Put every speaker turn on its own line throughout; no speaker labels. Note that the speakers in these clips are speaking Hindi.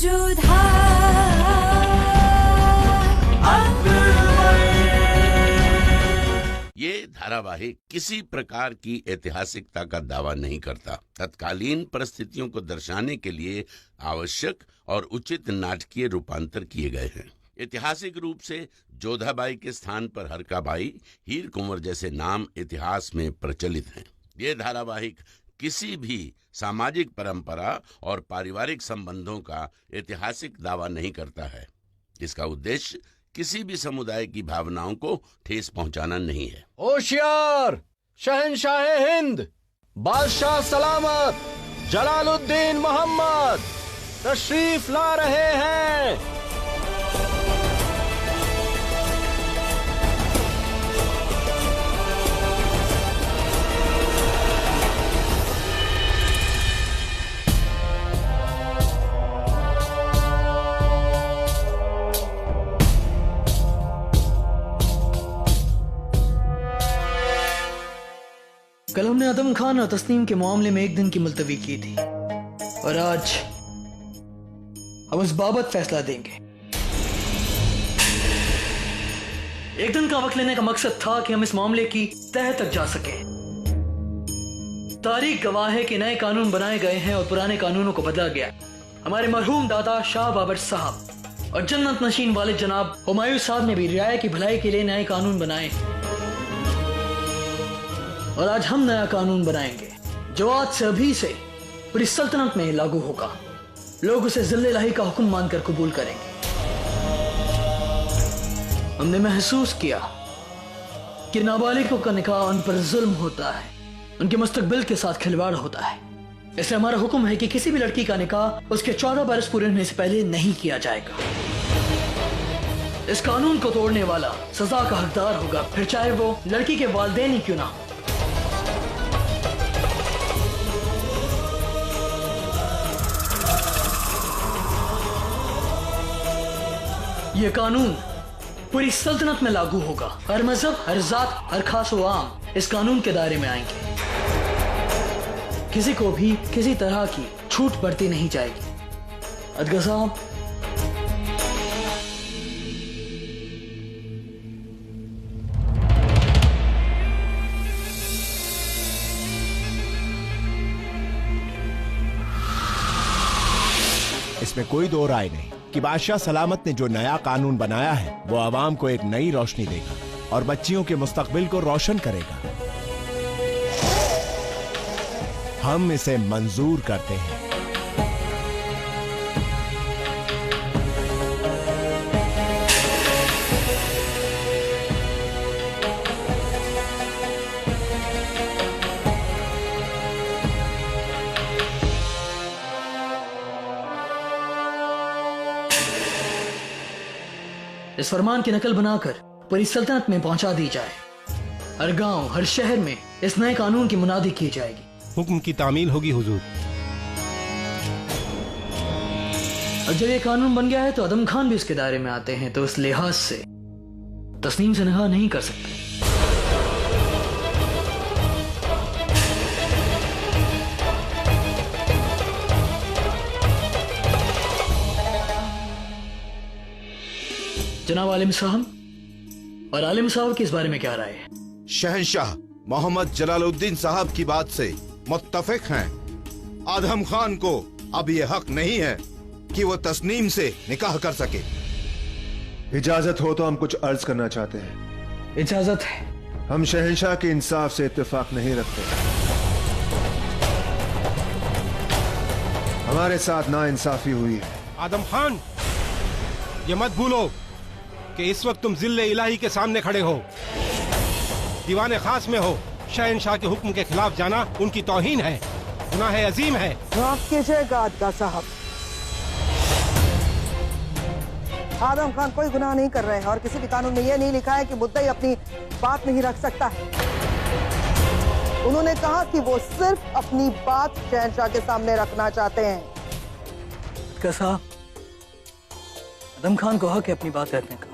ये धारावाहिक किसी प्रकार की ऐतिहासिकता का दावा नहीं करता। तत्कालीन परिस्थितियों को दर्शाने के लिए आवश्यक और उचित नाटकीय रूपांतर किए गए हैं। ऐतिहासिक रूप से जोधाबाई के स्थान पर हरकाबाई, हीर कुंवर जैसे नाम इतिहास में प्रचलित हैं। ये धारावाहिक किसी भी सामाजिक परंपरा और पारिवारिक संबंधों का ऐतिहासिक दावा नहीं करता है। इसका उद्देश्य किसी भी समुदाय की भावनाओं को ठेस पहुंचाना नहीं है।
होशियार, शहंशाह हिंद, बादशाह सलामत, जलालुद्दीन मोहम्मद तशरीफ ला रहे हैं।
कल हमने आदम खान और तस्नीम के मामले में एक दिन की मुलतवी की थी और आज हम उस बाबत फैसला देंगे। एक दिन का वक्त लेने का मकसद था कि हम इस मामले की तह तक जा सके। तारीख गवाह है कि नए कानून बनाए गए हैं और पुराने कानूनों को बदला गया। हमारे मरहूम दादा शाह बाबर साहब और जन्नत नशीन वाले जनाब हुमायूं साहब ने भी रियाया की भलाई के लिए नए कानून बनाए और आज हम नया कानून बनाएंगे जो आज से अभी से पूरी सल्तनत में लागू होगा। लोग उसे जिल्ले-इलाही का हुक्म मानकर कबूल करेंगे। हमने महसूस किया कि नाबालिगों का निकाह उन पर जुल्म होता है, उनके मुस्तकबिल के साथ खिलवाड़ होता है। इसलिए हमारा हुक्म है कि किसी भी लड़की का निकाह उसके 14 बरस पूरे होने से पहले नहीं किया जाएगा। इस कानून को तोड़ने वाला सजा का हकदार होगा, फिर चाहे वो लड़की के वालिदैन ही क्यों ना हो। यह कानून पूरी सल्तनत में लागू होगा। हर मजहब, हर जात, हर खास व आम इस कानून के दायरे में आएंगे। किसी को भी किसी तरह की छूट बरती नहीं जाएगी। अदगा साहब,
इसमें कोई दो राय नहीं कि बादशाह सलामत ने जो नया कानून बनाया है वो आवाम को एक नई रोशनी देगा और बच्चियों के मुस्तकबिल को रोशन करेगा। हम इसे मंजूर करते हैं।
इस फरमान की नकल बनाकर पूरी सल्तनत में पहुंचा दी जाए। हर गांव, हर शहर में इस नए कानून की मुनादी की जाएगी।
हुक्म की तामील होगी हुजूर।
और जब ये कानून बन गया है तो आदम खान भी इसके दायरे में आते हैं, तो इस लिहाज से तस्नीम से निकाह नहीं कर सकते। जनाब आलिम साहब और आलिम साहब की इस बारे में क्या राय है?
शहंशाह मोहम्मद जलालुद्दीन साहब की बात से मुत्तफिक हैं। आदम खान को अब ये हक नहीं है कि वो तस्नीम से निकाह कर सके।
इजाजत हो तो हम कुछ अर्ज करना चाहते हैं।
इजाजत है।
हम शहंशाह के इंसाफ से इत्तेफाक नहीं रखते। हमारे साथ नाइंसाफी हुई है।
आदम खान, ये मत भूलो कि इस वक्त तुम जिल्ले इलाही के सामने खड़े हो, दीवाने खास में हो। शहंशाह के हुक्म के खिलाफ जाना उनकी तौहीन है, गुनाह अजीम है।
आदगा साहब, आदम खान कोई गुनाह नहीं कर रहे हैं और किसी भी कानून में यह नहीं लिखा है कि मुद्दई अपनी बात नहीं रख सकता है। उन्होंने कहा कि वो सिर्फ अपनी बात शहंशाह के सामने रखना चाहते हैं।
कैसा? आदम खान को हक है अपनी बात रखने का।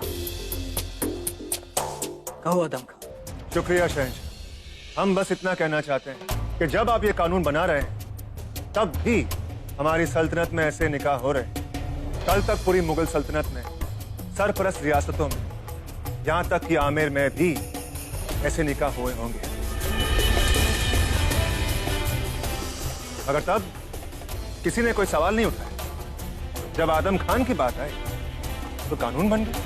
कहो आदम खान।
शुक्रिया शहंशाह। हम बस इतना कहना चाहते हैं कि जब आप ये कानून बना रहे हैं तब भी हमारी सल्तनत में ऐसे निकाह हो रहे हैं। कल तक पूरी मुगल सल्तनत में सरपरस्त रियासतों में, यहां तक कि आमेर में भी ऐसे निकाह हुए होंगे, मगर तब किसी ने कोई सवाल नहीं उठाया। जब आदम खान की बात आई तो कानून बन गया।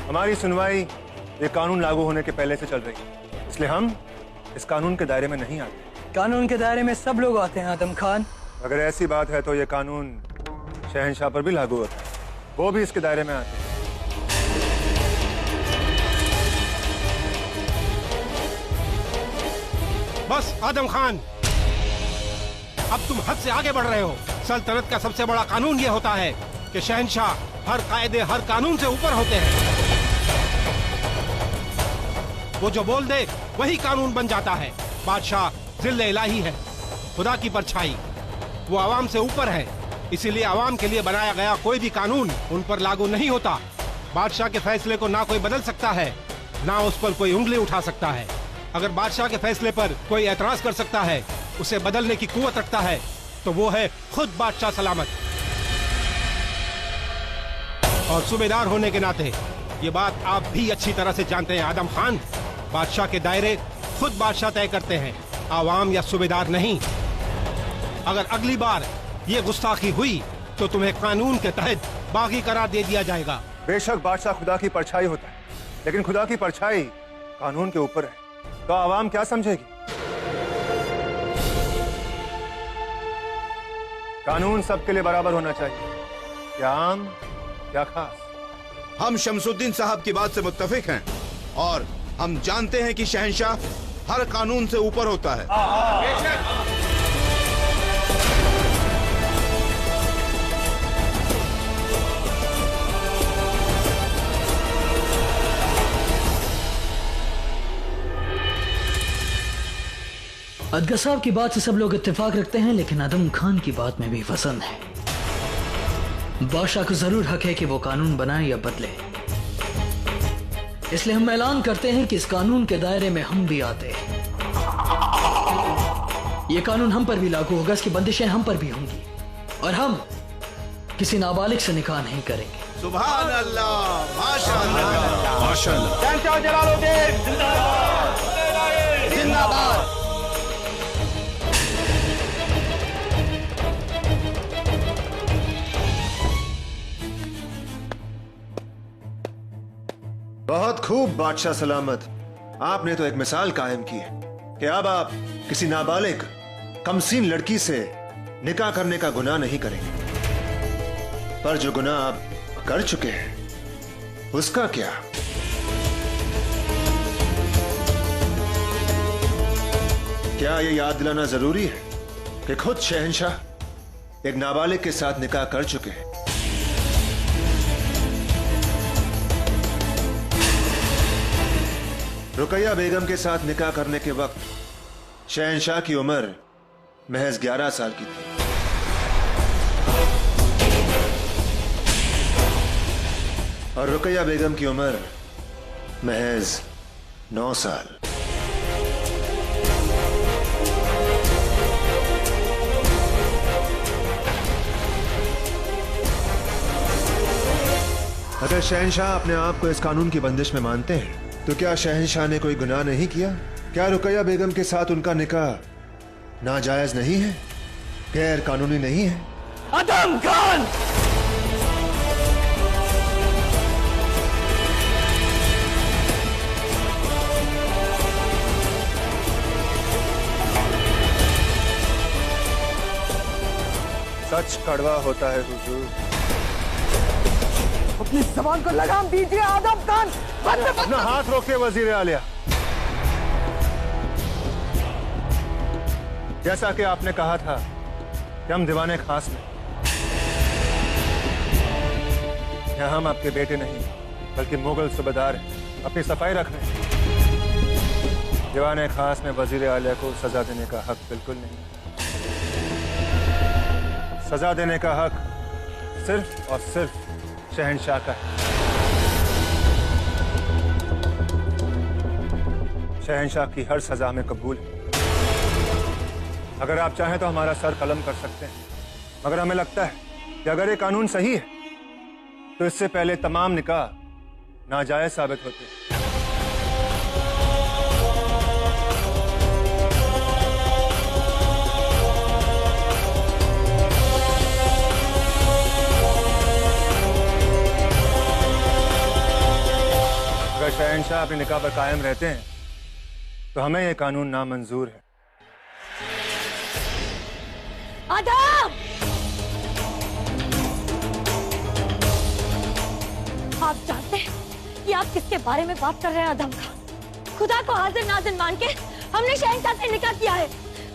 हमारी सुनवाई ये कानून लागू होने के पहले से चल रही है, इसलिए हम इस कानून के दायरे में नहीं आते।
कानून के दायरे में सब लोग आते हैं आदम खान।
अगर ऐसी बात है तो ये कानून शहंशाह पर भी लागू होता है, वो भी इसके दायरे में आते हैं।
बस आदम खान, अब तुम हद से आगे बढ़ रहे हो। सल्तनत का सबसे बड़ा कानून यह होता है कि शहंशाह हर कायदे हर कानून से ऊपर होते हैं। वो जो बोल दे वही कानून बन जाता है। बादशाह जिल्ले इलाही है, खुदा की परछाई। वो आवाम से ऊपर है, इसीलिए आवाम के लिए बनाया गया कोई भी कानून उन पर लागू नहीं होता। बादशाह के फैसले को ना कोई बदल सकता है, ना उस पर कोई उंगली उठा सकता है। अगर बादशाह के फैसले पर कोई एतराज कर सकता है, उसे बदलने की कुव्वत रखता है, तो वो है खुद बादशाह सलामत। और सूबेदार होने के नाते ये बात आप भी अच्छी तरह से जानते हैं आदम खान। बादशाह के दायरे खुद बादशाह तय करते हैं, आवाम या सूबेदार नहीं। अगर अगली बार ये गुस्ताखी हुई तो तुम्हें कानून के तहत बागी करार दे दिया जाएगा।
बेशक बादशाह खुदा की परछाई होता है, लेकिन खुदा की परछाई कानून के ऊपर है, तो आवाम क्या समझेगी? कानून सबके लिए बराबर होना चाहिए, क्या आम क्या खास।
हम शमसुद्दीन साहब की बात से मुत्तफिक हैं और हम जानते हैं कि शहंशाह हर कानून से ऊपर होता है।
अदगा साहब की बात से सब लोग इत्तेफाक रखते हैं, लेकिन आदम खान की बात में भी वजन है। बादशाह को जरूर हक है कि वो कानून बनाए या बदले, इसलिए हम ऐलान करते हैं कि इस कानून के दायरे में हम भी आते हैं। ये कानून हम पर भी लागू होगा, इसकी बंदिशें हम पर भी होंगी, और हम किसी नाबालिग से निकाह नहीं करेंगे।
सुभान अल्लाह, माशाअल्लाह, माशाअल्लाह।
शहंशाह जलालुद्दीन जिंदाबाद,
जिंदाबाद।
बहुत खूब बादशाह सलामत, आपने तो एक मिसाल कायम की है कि अब आप किसी नाबालिग कमसीन लड़की से निकाह करने का गुनाह नहीं करेंगे, पर जो गुनाह आप कर चुके हैं उसका क्या? क्या यह याद दिलाना जरूरी है कि खुद शहंशाह एक नाबालिग के साथ निकाह कर चुके हैं? रुकैया बेगम के साथ निकाह करने के वक्त शहंशाह की उम्र महज 11 साल की थी, और रुकैया बेगम की उम्र महज 9 साल। अगर शहंशाह अपने आप को इस कानून की बंदिश में मानते हैं, तो क्या शहंशाह ने कोई गुनाह नहीं किया? क्या रुकैया बेगम के साथ उनका निकाह नाजायज नहीं है, गैर कानूनी नहीं है?
आदम खान!
सच कड़वा होता है हुजूर।
अपनी जबान को लगाम दीजिए आदम खान।
अपना हाथ रोकिए वजीर आलिया। जैसा कि आपने कहा था कि हम दीवाने खास में, यहाँ हम आपके बेटे नहीं बल्कि मुगल सूबेदार हैं, अपनी सफाई रख रहे हैं। दीवाने खास में वजीर आलिया को सजा देने का हक बिल्कुल नहीं। सजा देने का हक सिर्फ और सिर्फ शहंशाह का है। शहंशाह की हर सजा में कबूल है, अगर आप चाहें तो हमारा सर कलम कर सकते हैं, मगर हमें लगता है कि अगर ये कानून सही है तो इससे पहले तमाम निकाह नाजायज साबित होते हैं। अगर शहंशाह अपने निकाह पर कायम रहते हैं तो हमें यह कानून नामंजूर है।
आदम! आप जानते हैं कि आप किसके बारे में बात कर रहे हैं आदम खान? खुदा को हाजिर नाजिर मान के हमने शहंशाह से निकाह किया है।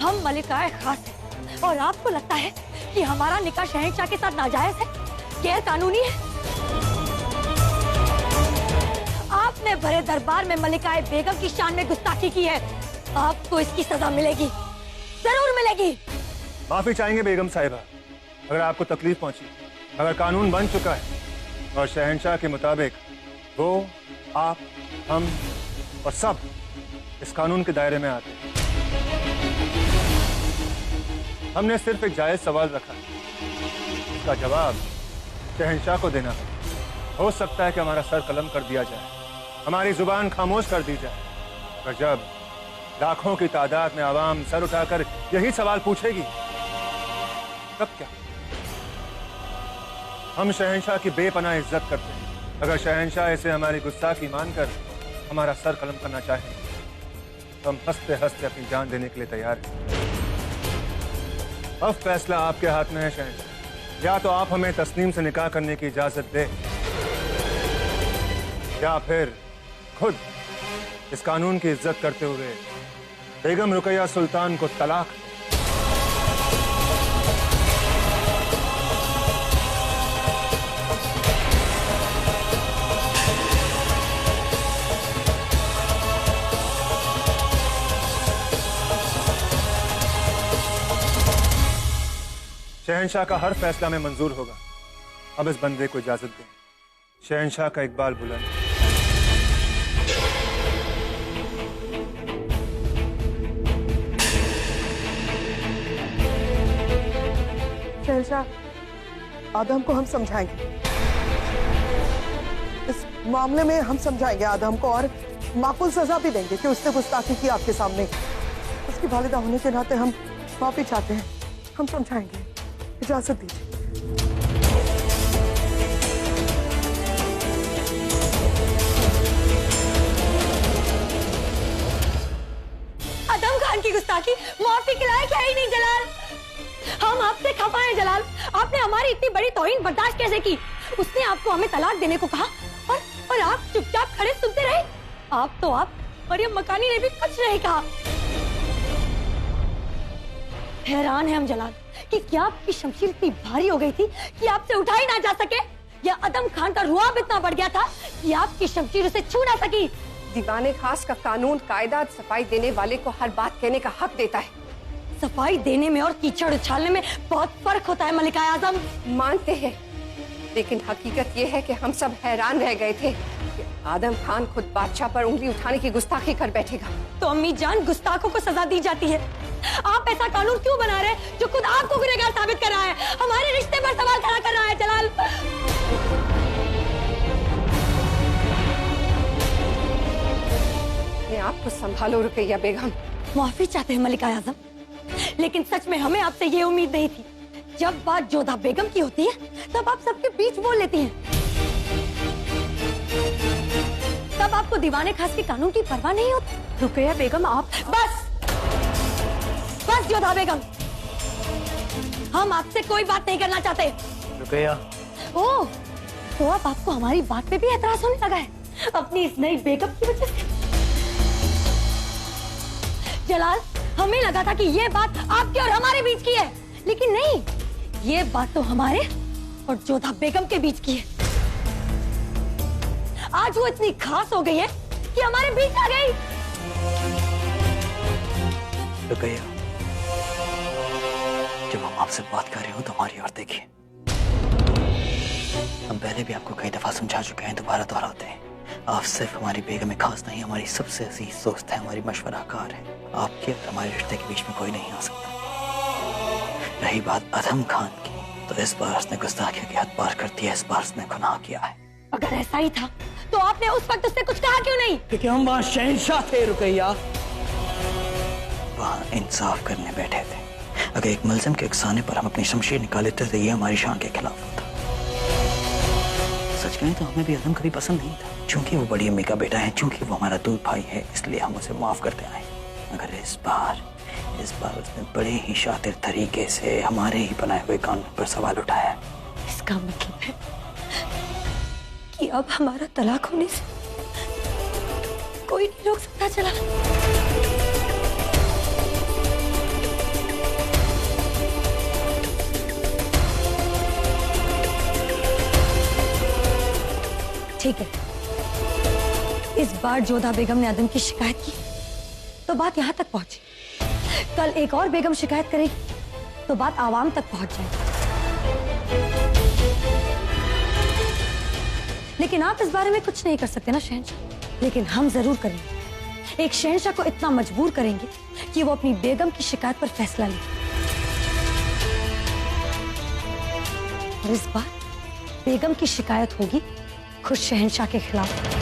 हम मलिकाए खास हैं और आपको लगता है कि हमारा निकाह शहंशाह के साथ नाजायज है, गैर कानूनी है? आपने भरे दरबार में मलिकाए बेगम की शान में गुस्ताखी की है। आपको इसकी सजा मिलेगी, जरूर मिलेगी।
माफी चाहेंगे बेगम साहिबा अगर आपको तकलीफ पहुंची। अगर कानून बन चुका है और शहंशाह के मुताबिक वो, आप, हम और सब इस कानून के दायरे में आते हैं। हमने सिर्फ एक जायज सवाल रखा, इसका जवाब शहंशाह को देना है। हो सकता है कि हमारा सर कलम कर दिया जाए, हमारी जुबान खामोश कर दी जाए, पर जब लाखों की तादाद में आवाम सर उठाकर यही सवाल पूछेगी तब क्या? हम शहंशाह की बेपनाह इज्जत करते हैं। अगर शहंशाह इसे हमारी गुस्ताखी मानकर हमारा सर कलम करना चाहे तो हम हंसते हंसते अपनी जान देने के लिए तैयार हैं। अब फैसला आपके हाथ में है शहंशाह। या तो आप हमें तस्नीम से निकाह करने की इजाजत दें या फिर खुद इस कानून की इज्जत करते हुए बेगम रुकैया सुल्तान को तलाक। शहंशाह का हर फैसला में मंजूर होगा। अब इस बंदे को इजाजत दें। शहंशाह का इकबाल बुलंद।
शहंशाह, आदम को हम समझाएंगे। इस मामले में हम समझाएंगे आदम को और माकूल सजा भी देंगे कि उसने गुस्ताखी की आपके सामने। उसकी वालिदा होने के नाते हम माफी चाहते हैं। हम समझाएंगे, इजाजत दीजिए।
आदम खान की गुस्ताखी माफी के लायक है ही नहीं जलाल। हम आपसे खफा हैं जलाल। आपने हमारी इतनी बड़ी तौहीन बर्दाश्त कैसे की? उसने आपको हमें तलाक देने को कहा और आप चुपचाप खड़े सुनते रहे। आप और ये मकानी ने भी कुछ नहीं कहा। हैरान है हम जलाल कि क्या आपकी शमशीर इतनी भारी हो गई थी कि आपसे उठाई ना जा सके, या आदम खान का रुआब इतना बढ़ गया था कि आपकी शमशीर उसे छू ना सकी।
दीवाने खास का कानून कायदा सफाई देने वाले को हर बात कहने का हक देता है।
सफाई देने में और कीचड़ उछालने में बहुत फर्क होता है मलिका आजम।
मानते हैं, लेकिन हकीकत ये है कि हम सब हैरान रह गए थे कि आदम खान खुद बादशाह पर उंगली उठाने की गुस्ताखी कर बैठेगा।
तो अम्मी जान, गुस्ताखों को सजा दी जाती है। आप ऐसा कानून क्यों बना रहे हैं जो खुद आपको गुनहगार साबित कर रहा है, हमारे रिश्ते पर सवाल खड़ा कर रहा है जलाल।
आपको संभालो रुकैया बेगम।
माफी चाहते हैं मलिका आजम, लेकिन सच में हमें आपसे ये उम्मीद नहीं थी। जब बात जोधा बेगम की होती है तब आप सबके बीच बोल लेती हैं। तब आपको दीवाने खास के कानून की परवाह नहीं होती। रुकैया बेगम, आप बस जोधा बेगम, हम आपसे कोई बात नहीं करना चाहते।
रुकैया।
ओह, तो अब आपको हमारी बात पे भी एतराज होने लगा है अपनी इस नई बेगम की वजह से। जलाल, हमें लगा था कि ये बात आपके और हमारे बीच की है, लेकिन नहीं, ये बात तो हमारे और जोधा बेगम के बीच की है। आज वो इतनी खास हो गई है कि हमारे बीच आ गई।
रुकैया, जब हम आपसे बात कर रहे हो तो हमारी ओर देखिए। हम पहले भी आपको कई दफा समझा चुके हैं, दोबारा दोहराते हैं। आप सिर्फ हमारी बेगम खास नहीं, हमारी सबसे अजीज दोस्त है, हमारी मशवराकार है। आपके और हमारे रिश्ते के बीच में कोई नहीं आ सकता। रही बात अदम खान की, तो इस बार उसने गुस्ताखी की हद पार कर दिया। इस बार उसने गुनाह किया है।
अगर ऐसा ही था तो आपने उस वक्त उससे कुछ कहा क्यों नहीं?
क्योंकि हम वहाँ शहंशाह थे रुकैया, वहाँ इंसाफ करने बैठे थे। अगर एक मुलजिम के उकसाने पर हम अपनी शमशीर निकाले थे तो ये हमारी शान के खिलाफ होता। सच कहें तो हमें भी अदम कभी पसंद नहीं था। चूंकि वो बड़ी अम्मी का बेटा है, चूंकि वो हमारा दूध भाई है, इसलिए हम उसे माफ करते आए। मगर इस बार उसने बड़े ही शातिर तरीके से हमारे ही बनाए हुए कानून पर सवाल उठाया।
इसका मतलब है कि अब हमारा तलाक होने से कोई नहीं रोक सकता। चला ठीक है, इस बार जोधा बेगम ने आदम की शिकायत की तो बात यहां तक पहुंची। कल एक और बेगम शिकायत करेगी तो बात आवाम तक पहुंच जाएगी। लेकिन आप इस बारे में कुछ नहीं कर सकते ना शहंशाह। लेकिन हम जरूर करेंगे। एक शहंशाह को इतना मजबूर करेंगे कि वो अपनी बेगम की शिकायत पर फैसला ले। और इस बार बेगम की शिकायत होगी खुद शहंशाह के खिलाफ।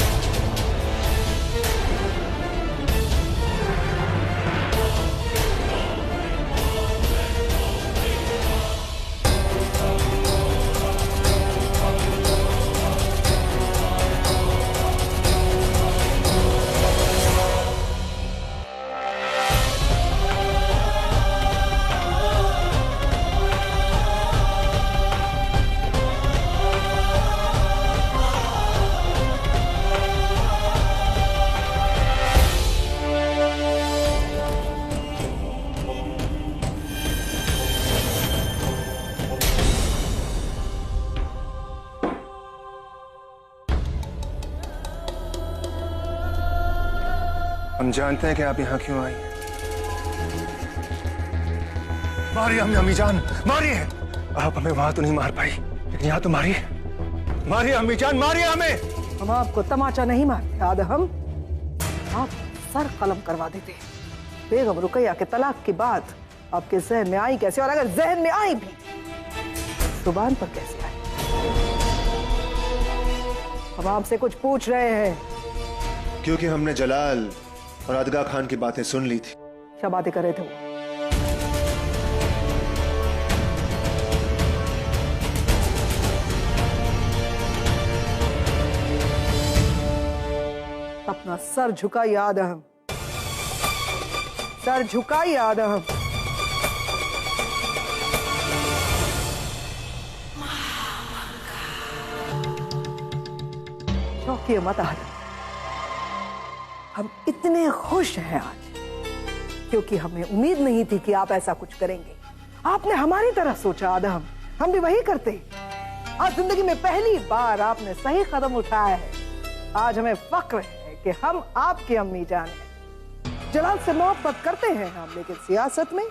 हम जानते हैं कि आप यहाँ क्यों आई हैं। मारिए हमें अम्मी जान, मारिए। आप हमें वहां तो नहीं मार पाई, लेकिन यहाँ तो मारिए। मारिए अम्मी जान, मारिए हमें।
हम आपको तमाचा नहीं मारते आदम, आप सर कलम करवा देते। बेगम रुकैया के तलाक की बात आपके जहन में आई कैसे, और अगर जहन में आई भी जुबान पर कैसे आई? हम आपसे कुछ पूछ रहे हैं।
क्योंकि हमने जलाल और अदगा खान की बातें सुन ली थी।
क्या बातें कर रहे थे वो? अपना सर झुकाइए आदम, सर झुकाइए आदम। चौंकिए मत आदम। हम इतने खुश हैं आज क्योंकि हमें उम्मीद नहीं थी कि आप ऐसा कुछ करेंगे। आपने हमारी तरह सोचा आदम, हम भी वही करते। आज जिंदगी में पहली बार आपने सही कदम उठाया है। आज हमें फक्र है कि हम आपकी अम्मी जान हैं। जलाल से मोहब्बत करते हैं हम, लेकिन सियासत में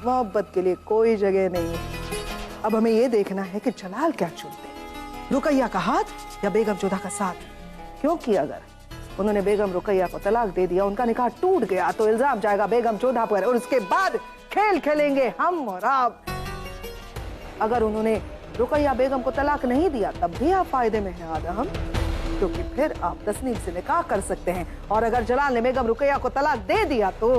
मोहब्बत के लिए कोई जगह नहीं है। अब हमें यह देखना है कि जलाल क्या चुनते हैं, रुकैया का हाथ या बेगम जोधा का साथ। क्योंकि अगर उन्होंने बेगम रुकैया को तलाक दे दिया, उनका निकाह टूट गया, तो इल्जाम जाएगा बेगम जोधा पर, और उसके बाद खेल खेलेंगे हम और आप। अगर उन्होंने रुकैया बेगम को तलाक नहीं दिया तब भी आप फायदे में हैं आदम, क्योंकि फिर आप तस्नीम से निकाह कर सकते हैं। और अगर जलाल ने बेगम रुकैया को तलाक दे दिया तो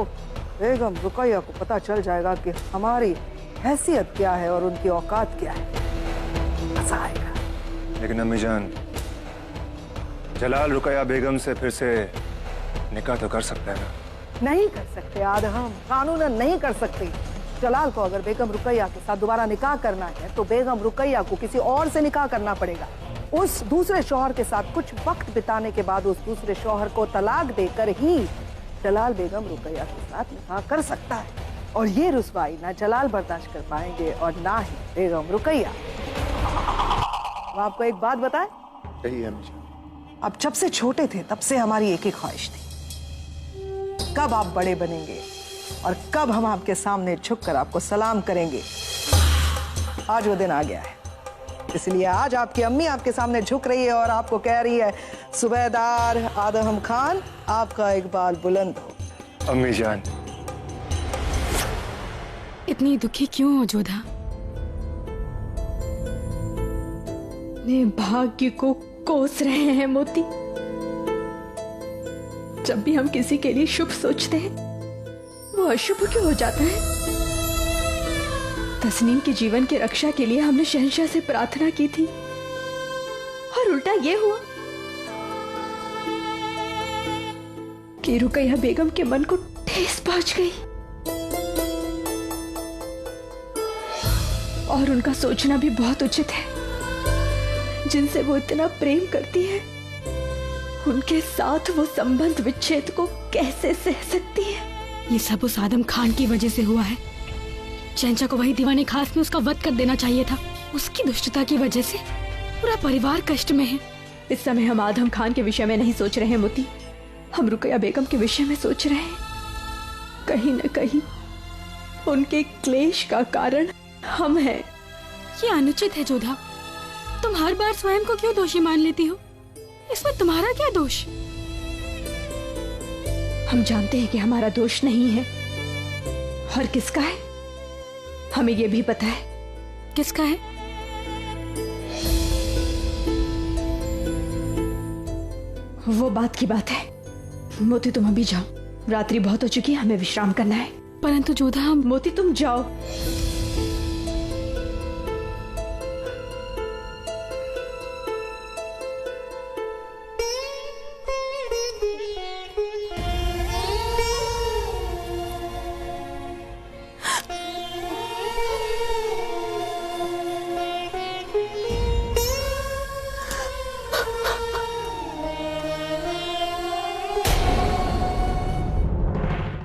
बेगम रुकैया को पता चल जाएगा कि हमारी हैसियत क्या है और उनकी औकात क्या है। मजा आएगा।
लेकिन अम्मी जान, जलाल रुकैया बेगम से फिर से निकाह तो कर सकता है ना?
नहीं कर सकते आदम, कानूनन नहीं कर सकते। जलाल को अगर बेगम रुकैया के साथ दोबारा निकाह करना है तो बेगम रुकैया को किसी और से निकाह करना पड़ेगा। उस दूसरे शौहर के साथ कुछ वक्त बिताने के बाद उस दूसरे शौहर को तलाक देकर ही जलाल बेगम रुकैया के साथ निकाह कर सकता है। और ये रुसवाई ना जलाल बर्दाश्त कर पाएंगे और ना ही बेगम रुकैया। मैं आपको एक बात बताएं,
सही है अम्मी जान।
अब जब से छोटे थे तब से हमारी एक ही ख्वाहिश थी, कब आप बड़े बनेंगे और कब हम आपके सामने झुककर आपको सलाम करेंगे। आज वो दिन आ गया है, इसलिए आज आपकी अम्मी आपके सामने झुक रही है और आपको कह रही है, सूबेदार आदम खान, आपका इकबाल बुलंद हो।
अम्मी जान,
इतनी दुखी क्यों हो जोधा?
अपने भाग्य को कोस रहे हैं मोती। जब भी हम किसी के लिए शुभ सोचते हैं वो अशुभ क्यों हो जाता है? तस्नीम के जीवन की रक्षा के लिए हमने शहंशाह से प्रार्थना की थी और उल्टा ये हुआ कि रुकैया बेगम के मन को ठेस पहुंच गई और उनका सोचना भी बहुत उचित है। जिनसे वो इतना प्रेम करती है उनके साथ वो संबंध विच्छेद को कैसे सह सकती है?
ये सब उस आदम खान की वजह से हुआ है। शहंशाह को वही दीवाने खास में उसका वध कर देना चाहिए था। उसकी दुष्टता की वजह से पूरा परिवार कष्ट में है।
इस समय हम आदम खान के विषय में नहीं सोच रहे हैं मोती, हम रुकैया बेगम के विषय में सोच रहे हैं। कहीं न कहीं उनके क्लेश का कारण हम हैं।
ये अनुचित है जोधा। तुम हर बार स्वयं को क्यों दोषी मान लेती हो? इसमें तुम्हारा क्या दोष?
हम जानते हैं कि हमारा दोष नहीं है। और किसका है हमें ये भी पता है।
किसका है?
वो बात की बात है। मोती तुम अभी जाओ, रात्रि बहुत हो चुकी है, हमें विश्राम करना है।
परंतु जोधा,
मोती तुम जाओ।